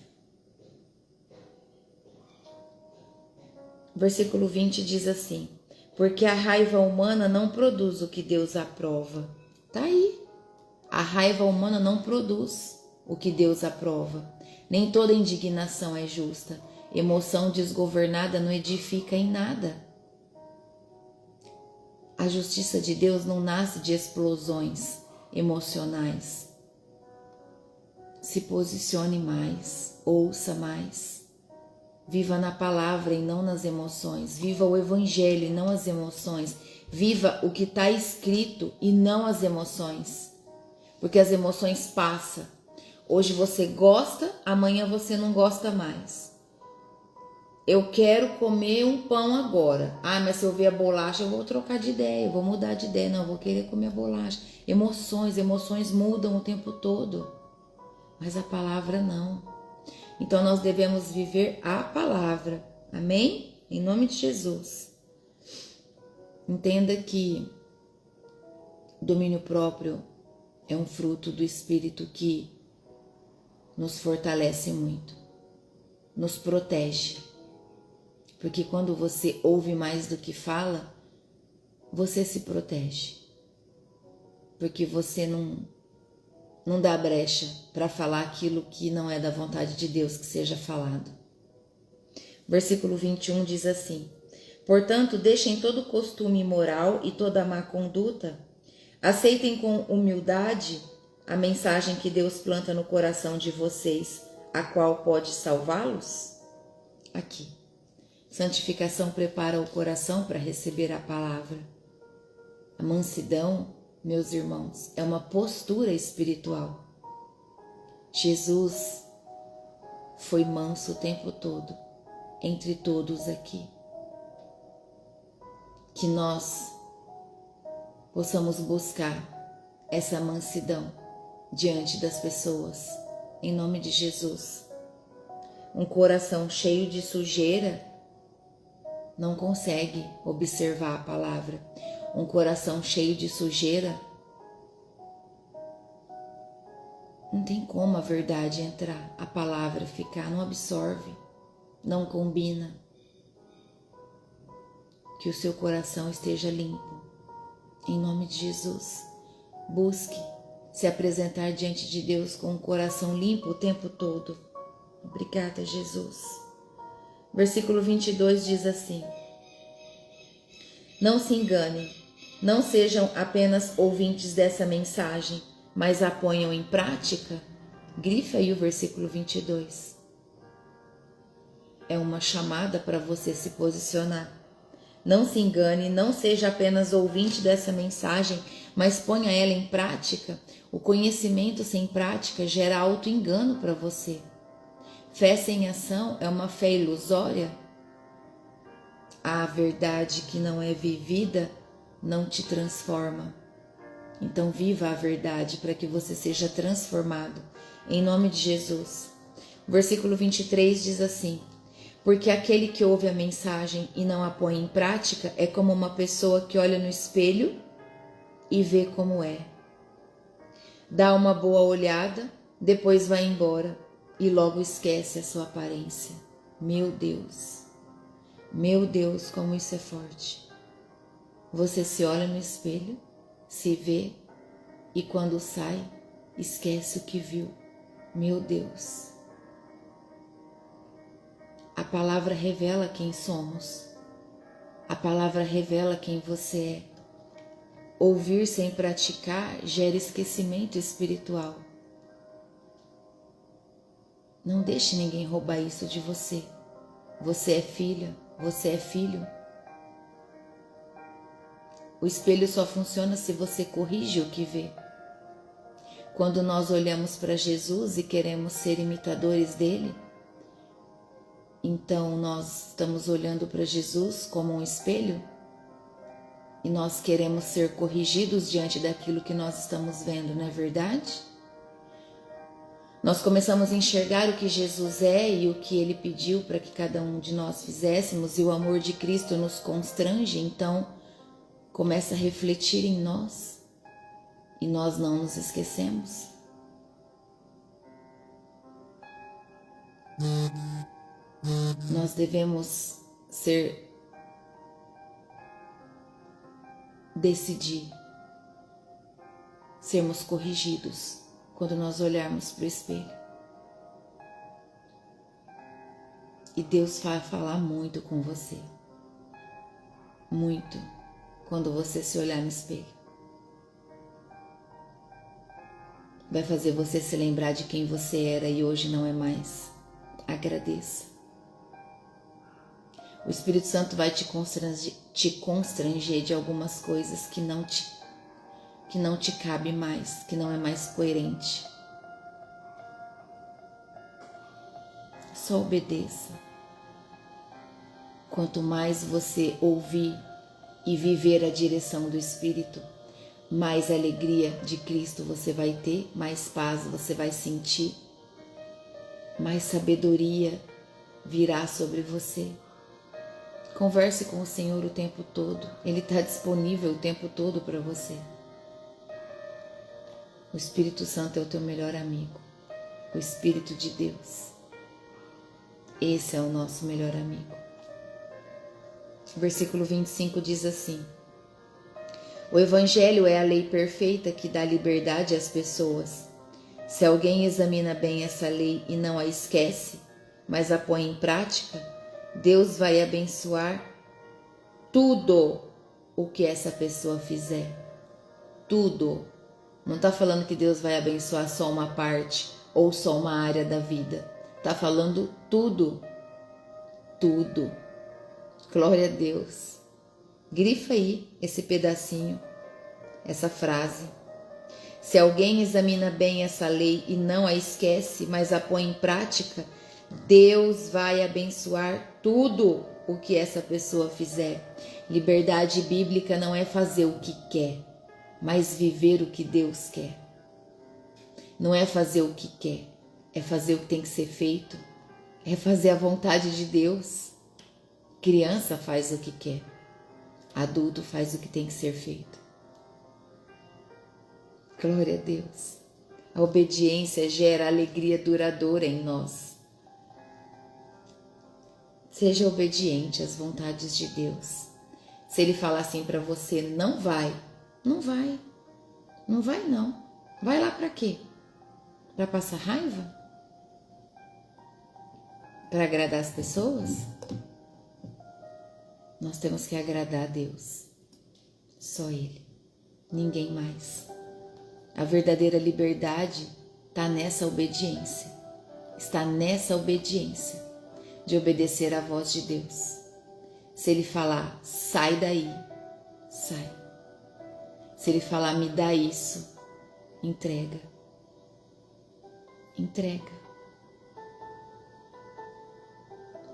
Versículo 20 diz assim: porque a raiva humana não produz o que Deus aprova. Tá aí. A raiva humana não produz o que Deus aprova. Nem toda indignação é justa. Emoção desgovernada não edifica em nada. A justiça de Deus não nasce de explosões emocionais. Se posicione mais, ouça mais, Viva na palavra e não nas emoções. Viva o evangelho e não as emoções. Viva o que está escrito e não as emoções. Porque as emoções passam. Hoje você gosta, amanhã você não gosta mais. Eu quero comer um pão agora. Ah, mas se eu ver a bolacha, eu vou trocar de ideia, eu vou mudar de ideia. Não, eu vou querer comer a bolacha. Emoções mudam o tempo todo. Mas a palavra não. Então nós devemos viver a palavra. Amém? Em nome de Jesus. Entenda que domínio próprio é um fruto do Espírito que nos fortalece muito, nos protege. Porque quando você ouve mais do que fala, você se protege. Porque você não dá brecha para falar aquilo que não é da vontade de Deus que seja falado. Versículo 21 diz assim: portanto, deixem todo costume imoral e toda má conduta, aceitem com humildade a mensagem que Deus planta no coração de vocês, a qual pode salvá-los. Aqui, santificação prepara o coração para receber a palavra. A mansidão, meus irmãos, é uma postura espiritual. Jesus foi manso o tempo todo, entre todos aqui. Que nós possamos buscar essa mansidão diante das pessoas, em nome de Jesus. Um coração cheio de sujeira não consegue observar a palavra. Um coração cheio de sujeira, não tem como a verdade entrar, a palavra ficar, não absorve, não combina. Que o seu coração esteja limpo, em nome de Jesus. Busque se apresentar diante de Deus com o coração limpo o tempo todo. Obrigada, Jesus. Versículo 22 diz assim: não se engane, não sejam apenas ouvintes dessa mensagem, mas a ponham em prática. Grifa aí o versículo 22. É uma chamada para você se posicionar. Não se engane, não seja apenas ouvinte dessa mensagem, mas ponha ela em prática. O conhecimento sem prática gera auto-engano para você. Fé sem ação é uma fé ilusória. A verdade que não é vivida não te transforma. Então viva a verdade para que você seja transformado, em nome de Jesus. O versículo 23 diz assim: porque aquele que ouve a mensagem e não a põe em prática é como uma pessoa que olha no espelho e vê como é. Dá uma boa olhada, depois vai embora e logo esquece a sua aparência. Meu Deus, como isso é forte. Você se olha no espelho, se vê e quando sai, esquece o que viu. Meu Deus. A palavra revela quem somos. A palavra revela quem você é. Ouvir sem praticar gera esquecimento espiritual. Não deixe ninguém roubar isso de você. Você é filha, você é filho. O espelho só funciona se você corrige o que vê. Quando nós olhamos para Jesus e queremos ser imitadores dele, então nós estamos olhando para Jesus como um espelho e nós queremos ser corrigidos diante daquilo que nós estamos vendo, não é verdade? Nós começamos a enxergar o que Jesus é e o que ele pediu para que cada um de nós fizéssemos, e o amor de Cristo nos constrange, então começa a refletir em nós e nós não nos esquecemos. Nós devemos decidir sermos corrigidos quando nós olharmos para o espelho. E Deus vai falar muito com você, muito, quando você se olhar no espelho. Vai fazer você se lembrar de quem você era e hoje não é mais. Agradeça. O Espírito Santo vai te constranger de algumas coisas que não te cabe mais, que não é mais coerente. Só obedeça. Quanto mais você ouvir e viver a direção do Espírito, mais alegria de Cristo você vai ter, mais paz você vai sentir, mais sabedoria virá sobre você. Converse com o Senhor o tempo todo, Ele está disponível o tempo todo para você. O Espírito Santo é o teu melhor amigo, o Espírito de Deus. Esse é o nosso melhor amigo. O versículo 25 diz assim: o Evangelho é a lei perfeita que dá liberdade às pessoas. Se alguém examina bem essa lei e não a esquece, mas a põe em prática, Deus vai abençoar tudo o que essa pessoa fizer. Tudo. Não está falando que Deus vai abençoar só uma parte ou só uma área da vida. Está falando tudo. Tudo. Glória a Deus. Grifa aí esse pedacinho, essa frase. Se alguém examina bem essa lei e não a esquece, mas a põe em prática, Deus vai abençoar tudo o que essa pessoa fizer. Liberdade bíblica não é fazer o que quer, mas viver o que Deus quer. Não é fazer o que quer, é fazer o que tem que ser feito, é fazer a vontade de Deus. Criança faz o que quer, adulto faz o que tem que ser feito. Glória a Deus. A obediência gera alegria duradoura em nós. Seja obediente às vontades de Deus. Se Ele falar assim para você, não vai, não vai. Não vai não. Vai lá para quê? Para passar raiva? Para agradar as pessoas? Nós temos que agradar a Deus. Só Ele. Ninguém mais. A verdadeira liberdade está nessa obediência. Está nessa obediência de obedecer à voz de Deus. Se Ele falar, sai daí, sai. Se Ele falar, me dá isso, entrega. Entrega.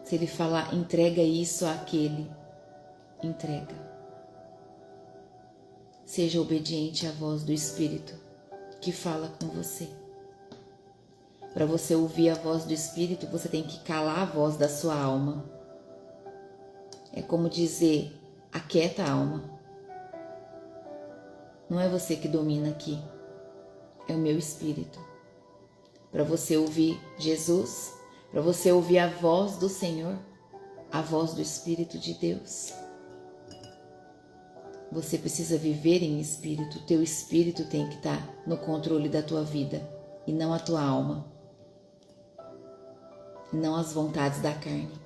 Se Ele falar, entrega isso àquele, entrega. Seja obediente à voz do Espírito que fala com você. Para você ouvir a voz do Espírito, você tem que calar a voz da sua alma. É como dizer, aquieta a alma. Não é você que domina aqui, é o meu Espírito. Para você ouvir Jesus, para você ouvir a voz do Senhor, a voz do Espírito de Deus, você precisa viver em espírito. O teu espírito tem que estar no controle da tua vida e não a tua alma, e não as vontades da carne.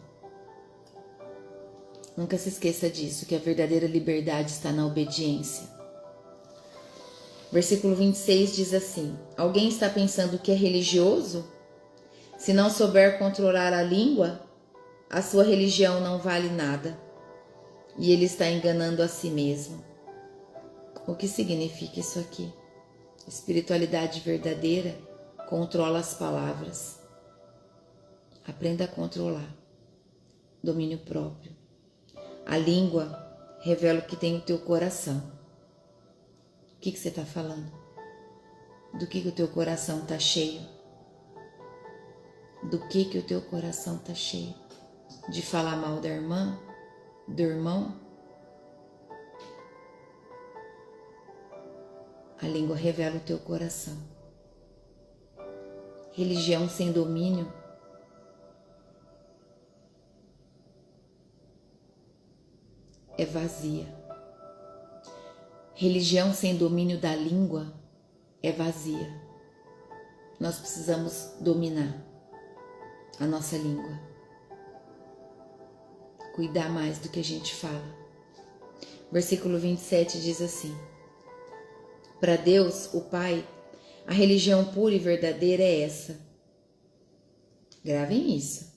Nunca se esqueça disso, que a verdadeira liberdade está na obediência. Versículo 26 diz assim: alguém está pensando que é religioso? Se não souber controlar a língua, a sua religião não vale nada. E ele está enganando a si mesmo. O que significa isso aqui? Espiritualidade verdadeira controla as palavras. Aprenda a controlar. Domínio próprio. A língua revela o que tem no teu coração. O que você está falando? Do que o teu coração está cheio? Do que o teu coração está cheio? De falar mal da irmã? Do irmão? A língua revela o teu coração. Religião sem domínio é vazia. Religião sem domínio da língua é vazia. Nós precisamos dominar a nossa língua. Cuidar mais do que a gente fala. Versículo 27 diz assim: para Deus, o Pai, a religião pura e verdadeira é essa. Gravem isso.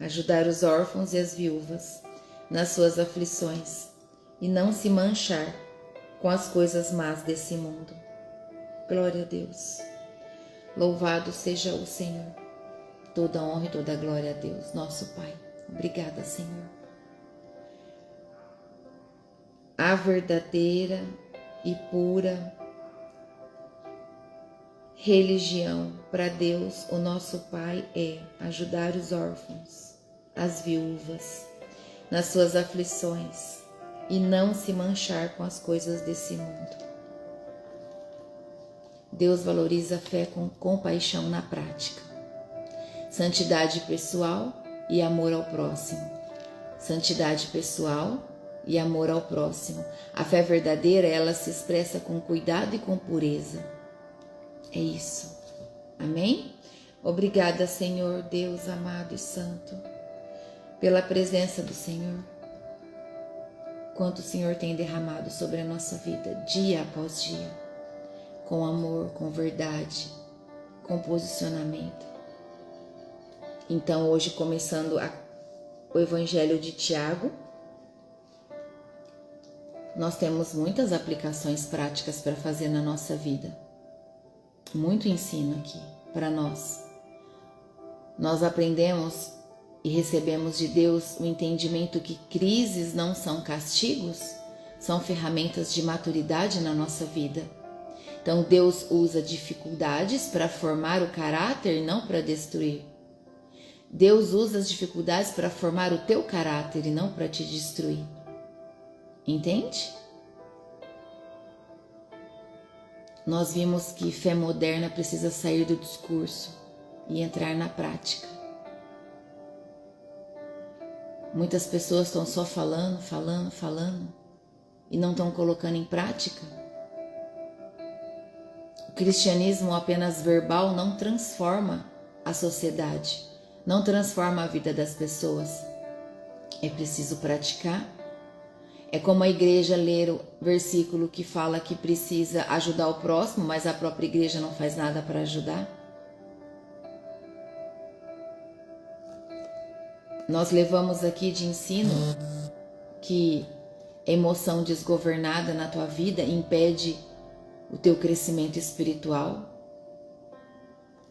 ajudar os órfãos e as viúvas nas suas aflições e não se manchar com as coisas más desse mundo. Glória a Deus. Louvado seja o Senhor. Toda honra e toda glória a Deus, nosso Pai. Obrigada, Senhor. A verdadeira e pura religião para Deus, o nosso Pai, é ajudar os órfãos, as viúvas, nas suas aflições e não se manchar com as coisas desse mundo. Deus valoriza a fé com compaixão na prática, santidade pessoal e amor ao próximo. Santidade pessoal e amor ao próximo. A fé verdadeira, ela se expressa com cuidado e com pureza. É isso. Amém? Obrigada, Senhor, Deus amado e santo, pela presença do Senhor. Quanto o Senhor tem derramado sobre a nossa vida, dia após dia, com amor, com verdade, com posicionamento. Então, hoje, começando o Evangelho de Tiago, nós temos muitas aplicações práticas para fazer na nossa vida. Muito ensino aqui para nós. Nós aprendemos e recebemos de Deus o entendimento que crises não são castigos, são ferramentas de maturidade na nossa vida. Então Deus usa dificuldades para formar o caráter e não para destruir. Deus usa as dificuldades para formar o teu caráter e não para te destruir. Entende? Nós vimos que fé moderna precisa sair do discurso e entrar na prática. Muitas pessoas estão só falando e não estão colocando em prática. O cristianismo apenas verbal não transforma a sociedade, não transforma a vida das pessoas. É preciso praticar. É como a igreja ler o versículo que fala que precisa ajudar o próximo, mas a própria igreja não faz nada para ajudar. Nós levamos aqui de ensino que emoção desgovernada na tua vida impede o teu crescimento espiritual.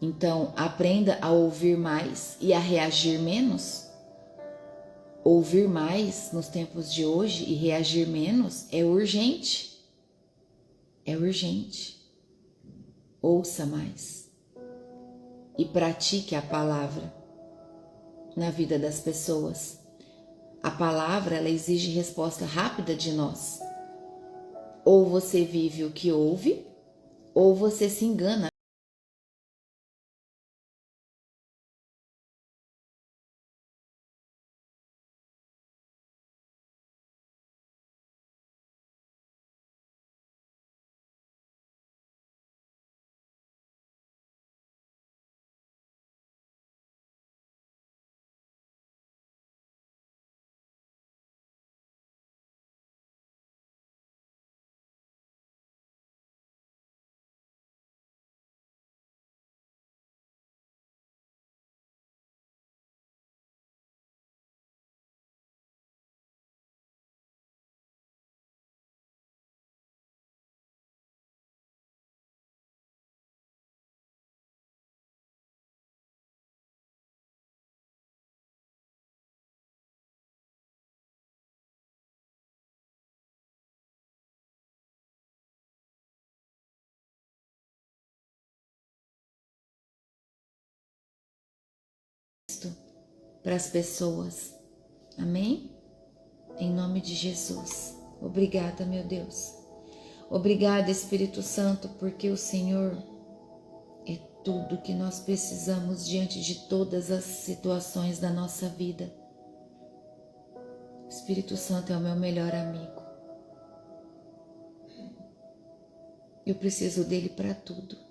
Então, aprenda a ouvir mais e a reagir menos. Ouvir mais nos tempos de hoje e reagir menos é urgente. É urgente. Ouça mais e pratique a palavra na vida das pessoas. A palavra, ela exige resposta rápida de nós. Ou você vive o que ouve, ou você se engana. Para as pessoas. Amém? Em nome de Jesus. Obrigada, meu Deus. Obrigada, Espírito Santo, porque o Senhor é tudo que nós precisamos diante de todas as situações da nossa vida. O Espírito Santo é o meu melhor amigo. Eu preciso dele para tudo.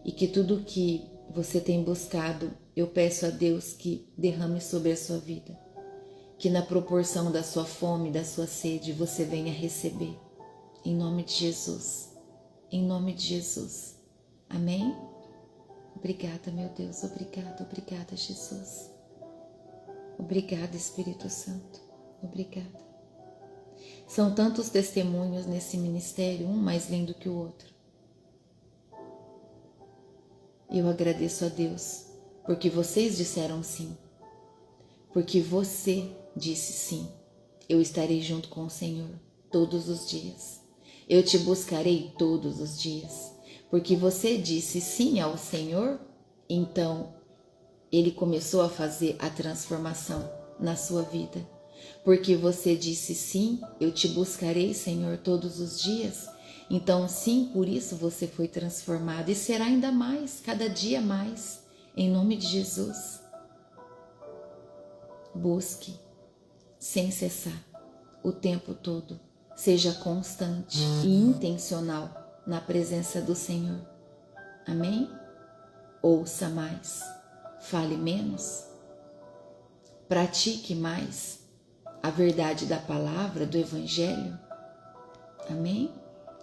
e que tudo que você tem buscado, eu peço a Deus que derrame sobre a sua vida, que na proporção da sua fome, da sua sede, você venha receber, em nome de Jesus, em nome de Jesus, amém? Obrigada, meu Deus, obrigada, Jesus, obrigada, Espírito Santo, obrigada. São tantos testemunhos nesse ministério, um mais lindo que o outro. Eu agradeço a Deus, porque vocês disseram sim, porque você disse sim. Eu estarei junto com o Senhor todos os dias. Eu te buscarei todos os dias, porque você disse sim ao Senhor, então Ele começou a fazer a transformação na sua vida. Porque você disse sim, eu te buscarei, Senhor, todos os dias. Então, sim, por isso você foi transformado e será ainda mais, cada dia mais, em nome de Jesus. Busque sem cessar, o tempo todo. Seja constante e intencional na presença do Senhor. Amém? Ouça mais, fale menos, pratique mais a verdade da palavra, do Evangelho. Amém?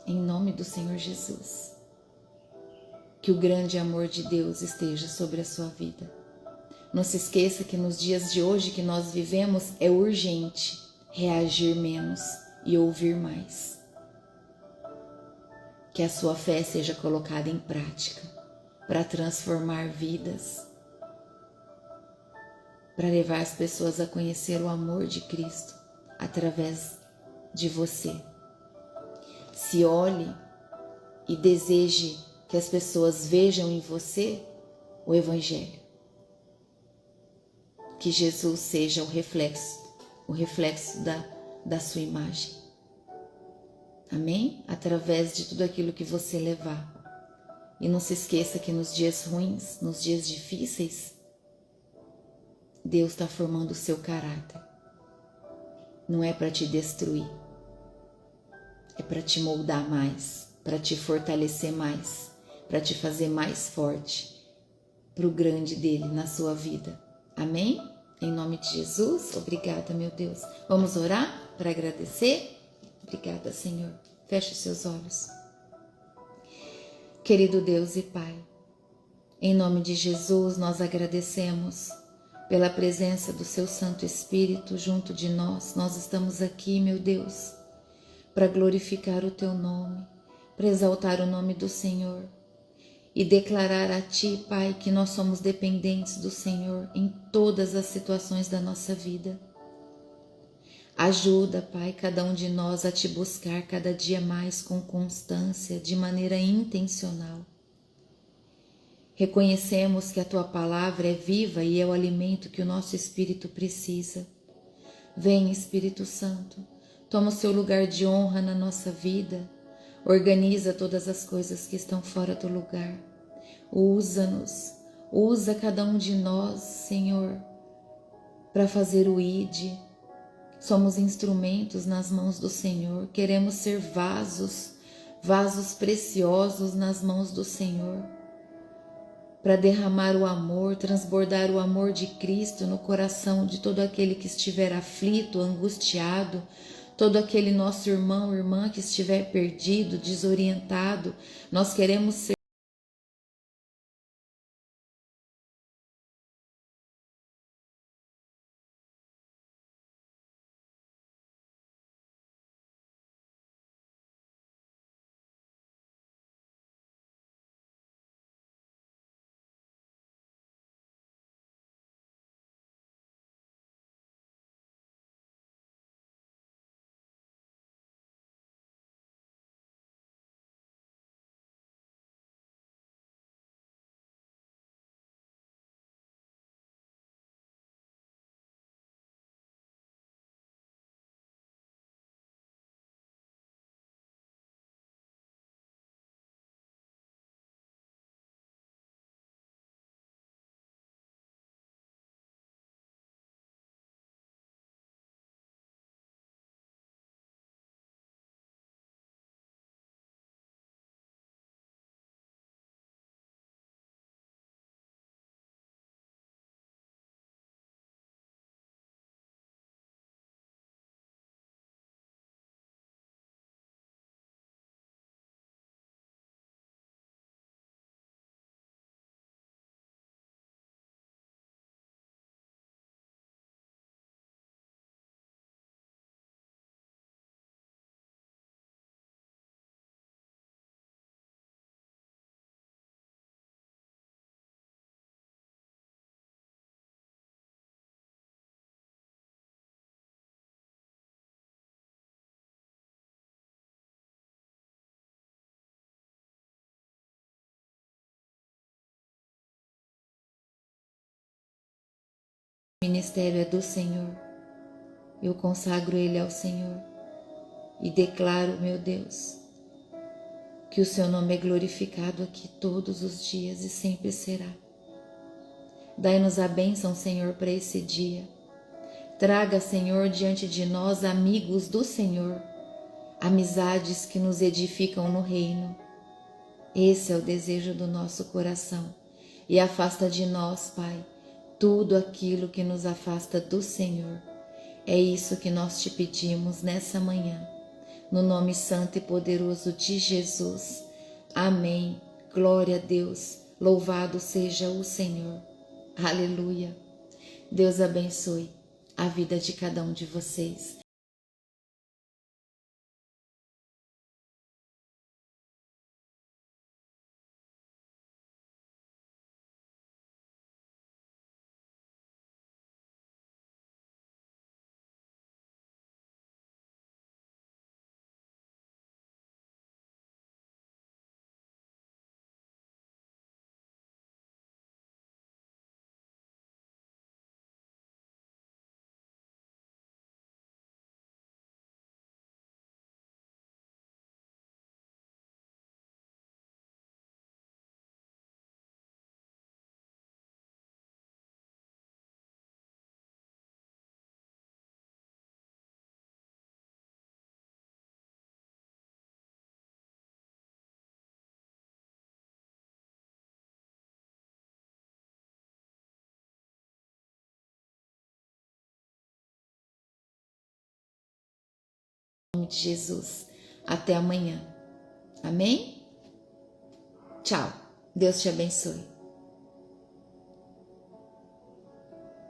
Em nome do Senhor Jesus. Que o grande amor de Deus esteja sobre a sua vida. Não se esqueça que nos dias de hoje que nós vivemos é urgente reagir menos e ouvir mais. Que a sua fé seja colocada em prática para transformar vidas, para levar as pessoas a conhecer o amor de Cristo através de você. Se olhe e deseje que as pessoas vejam em você o Evangelho. Que Jesus seja o reflexo da sua imagem. Amém? Através de tudo aquilo que você levar. E não se esqueça que nos dias ruins, nos dias difíceis, Deus está formando o seu caráter. Não é para te destruir. É para te moldar mais, para te fortalecer mais, para te fazer mais forte para o grande dele na sua vida. Amém? Em nome de Jesus, obrigada, meu Deus. Vamos orar para agradecer? Obrigada, Senhor. Feche os seus olhos. Querido Deus e Pai, em nome de Jesus, nós agradecemos pela presença do Seu Santo Espírito junto de nós. Nós estamos aqui, meu Deus, para glorificar o Teu nome, para exaltar o nome do Senhor e declarar a Ti, Pai, que nós somos dependentes do Senhor em todas as situações da nossa vida. Ajuda, Pai, cada um de nós a Te buscar cada dia mais com constância, de maneira intencional. Reconhecemos que a Tua palavra é viva e é o alimento que o nosso espírito precisa. Vem, Espírito Santo, toma o seu lugar de honra na nossa vida, organiza todas as coisas que estão fora do lugar. Usa-nos, usa cada um de nós, Senhor, para fazer o ID. Somos instrumentos nas mãos do Senhor, queremos ser vasos preciosos nas mãos do Senhor, para derramar o amor, transbordar o amor de Cristo no coração de todo aquele que estiver aflito, angustiado, todo aquele nosso irmão, irmã que estiver perdido, desorientado. Nós queremos ser O ministério é do Senhor. Eu consagro ele ao Senhor e declaro, meu Deus, que o seu nome é glorificado aqui todos os dias e sempre será. Dai-nos a bênção, Senhor, para esse dia. Traga, Senhor, diante de nós amigos do Senhor, amizades que nos edificam no reino. Esse é o desejo do nosso coração. E afasta de nós, Pai, tudo aquilo que nos afasta do Senhor. É isso que nós te pedimos nessa manhã, no nome santo e poderoso de Jesus. Amém. Glória a Deus. Louvado seja o Senhor. Aleluia. Deus abençoe a vida de cada um de vocês. Em nome de Jesus. Até amanhã. Amém? Tchau. Deus te abençoe.